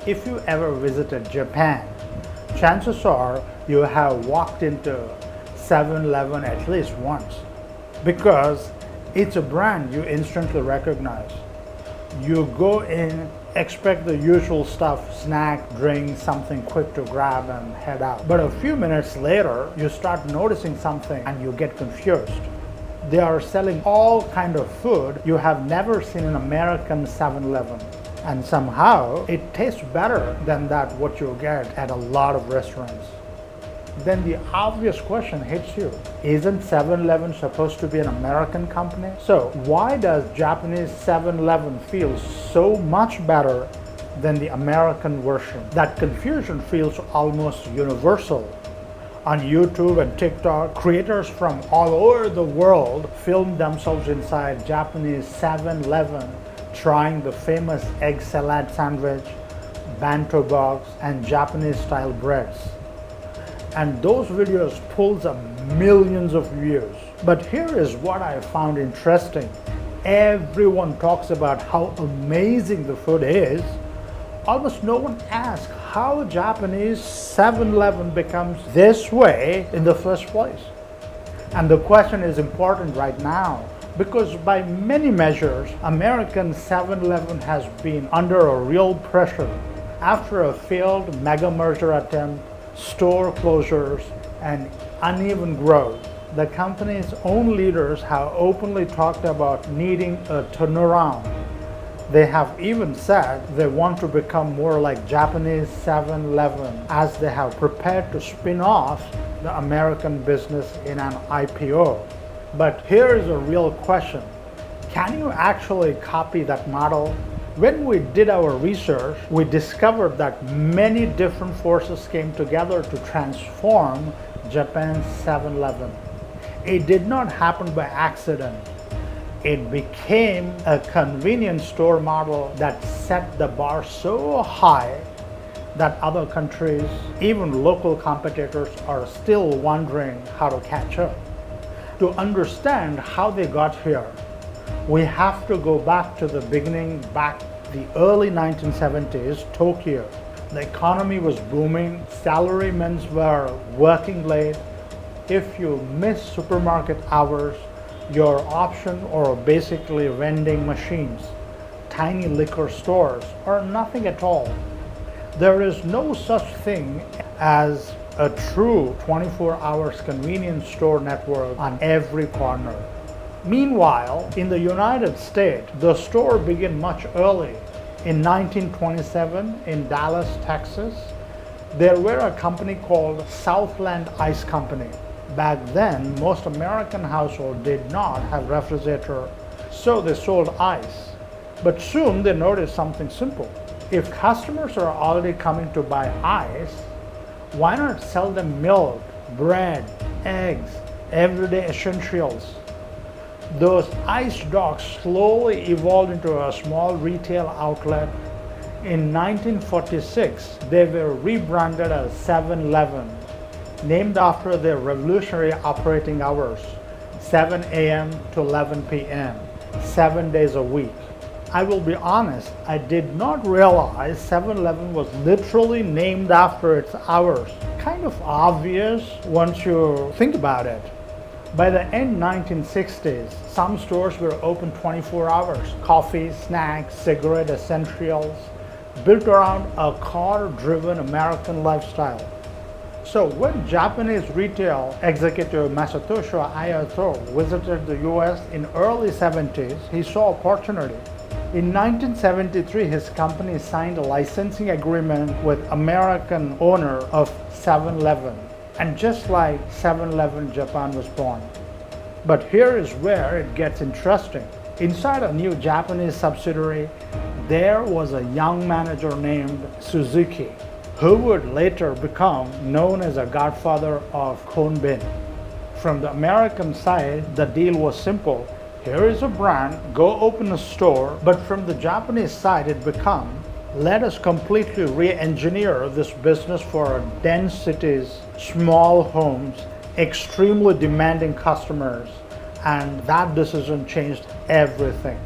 If you ever visited Japan, chances are you have walked into 7-Eleven at least once because it's a brand you instantly recognize. You go in, expect the usual stuff, snack, drink, something quick to grab and head out. But a few minutes later, you start noticing something and you get confused. They are selling all kind of food you have never seen in American 7-Eleven. And somehow it tastes better than that what you get at a lot of restaurants. Then the obvious question hits you. Isn't 7-Eleven supposed to be an American company? So why does Japanese 7-Eleven feel so much better than the American version? That confusion feels almost universal. On YouTube and TikTok, creators from all over the world film themselves inside Japanese 7-Eleven trying the famous egg salad sandwich, bento box, and Japanese-style breads. And those videos pulls up millions of views. But here is what I found interesting. Everyone talks about how amazing the food is. Almost no one asks how Japanese 7-Eleven becomes this way in the first place. And the question is important right now because by many measures, American 7-Eleven has been under a real pressure after a failed mega merger attempt, store closures, and uneven growth. The company's own leaders have openly talked about needing a turnaround. They have even said they want to become more like Japanese 7-Eleven as they have prepared to spin off the American business in an IPO. But here is a real question. Can you actually copy that model? When we did our research, we discovered that many different forces came together to transform Japan's 7-Eleven. It did not happen by accident. It became a convenience store model that set the bar so high that other countries, even local competitors, are still wondering how to catch up. To understand how they got here, we have to go back to the beginning, back the early 1970s, Tokyo. The economy was booming, salarymen were working late. If you miss supermarket hours, your option or basically vending machines, tiny liquor stores, or nothing at all. There is no such thing as a true 24 hours convenience store network on every corner. Meanwhile, in the United States, the store began much early. In 1927, in Dallas, Texas, there were a company called Southland Ice Company. Back then, most American households did not have refrigerator, so they sold ice. But soon they noticed something simple. If customers are already coming to buy ice, why not sell them milk, bread, eggs, everyday essentials? Those ice docks slowly evolved into a small retail outlet. In 1946, they were rebranded as 7-Eleven, named after their revolutionary operating hours, 7 a.m. to 11 p.m., 7 days a week. I will be honest, I did not realize 7-Eleven was literally named after its hours. Kind of obvious once you think about it. By the end 1960s, some stores were open 24 hours. Coffee, snacks, cigarette essentials, built around a car-driven American lifestyle. So when Japanese retail executive Masatoshi Ayato visited the US in early 70s, he saw opportunity. In 1973, his company signed a licensing agreement with American owner of 7-Eleven. And just like 7-Eleven, Japan was born. But here is where it gets interesting. Inside a new Japanese subsidiary, there was a young manager named Suzuki, who would later become known as a godfather of Konbin. From the American side, the deal was simple. Here is a brand, go open a store. But from the Japanese side, it became, let us completely re-engineer this business for dense cities, small homes, extremely demanding customers. And that decision changed everything.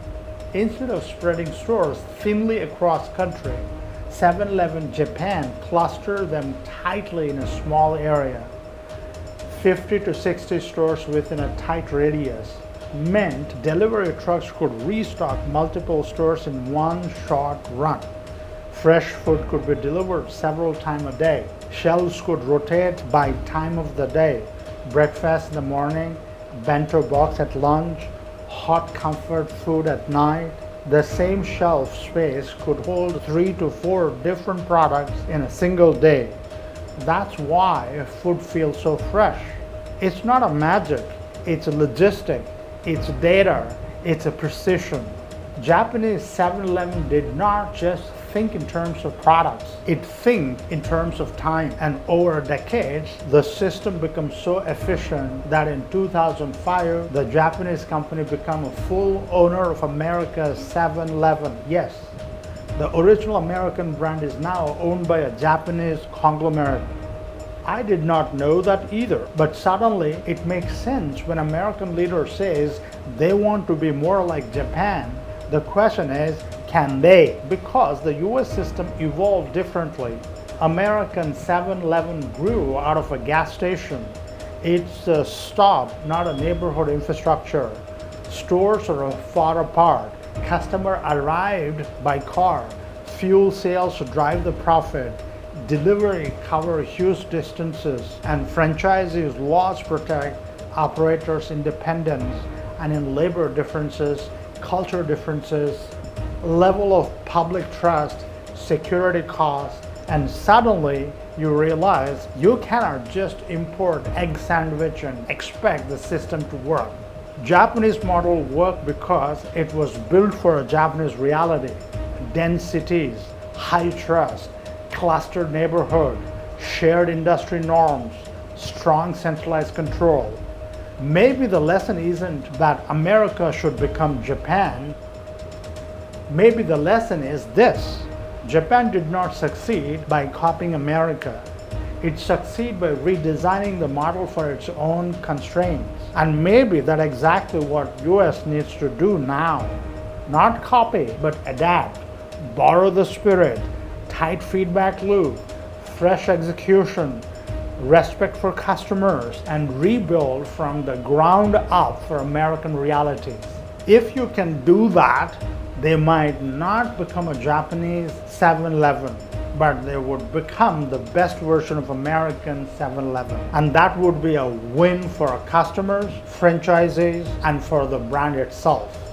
Instead of spreading stores thinly across country, 7-Eleven Japan clustered them tightly in a small area. 50 to 60 stores within a tight radius meant delivery trucks could restock multiple stores in one short run. Fresh food could be delivered several times a day. Shelves could rotate by time of the day. Breakfast in the morning, bento box at lunch, hot comfort food at night. The same shelf space could hold 3 to 4 different products in a single day. That's why food feels so fresh. It's not a magic, it's a logistic, it's data, it's a precision. Japanese 7-Eleven did not just think in terms of products, it thinks in terms of time. And over decades, the system becomes so efficient that in 2005, the Japanese company became a full owner of America's 7-Eleven. Yes, the original American brand is now owned by a Japanese conglomerate. I did not know that either, but suddenly it makes sense when American leader says they want to be more like Japan. The question is, can they? Because the US system evolved differently. American 7-Eleven grew out of a gas station. It's a stop, not a neighborhood infrastructure. Stores are far apart. Customer arrived by car. Fuel sales drive the profit. Delivery cover huge distances, and franchisees laws protect operators' independence. And in labor differences, culture differences, level of public trust, security costs, and suddenly you realize you cannot just import egg sandwich and expect the system to work. Japanese model worked because it was built for a Japanese reality. Dense cities, high trust, clustered neighborhood, shared industry norms, strong centralized control. Maybe the lesson isn't that America should become Japan. Maybe the lesson is this: Japan did not succeed by copying America. It succeeded by redesigning the model for its own constraints. And maybe that's exactly what US needs to do now. Not copy, but adapt. Borrow the spirit, tight feedback loop, fresh execution, respect for customers, and rebuild from the ground up for American realities. If you can do that, they might not become a Japanese 7-Eleven, but they would become the best version of American 7-Eleven. And that would be a win for our customers, franchisees, and for the brand itself.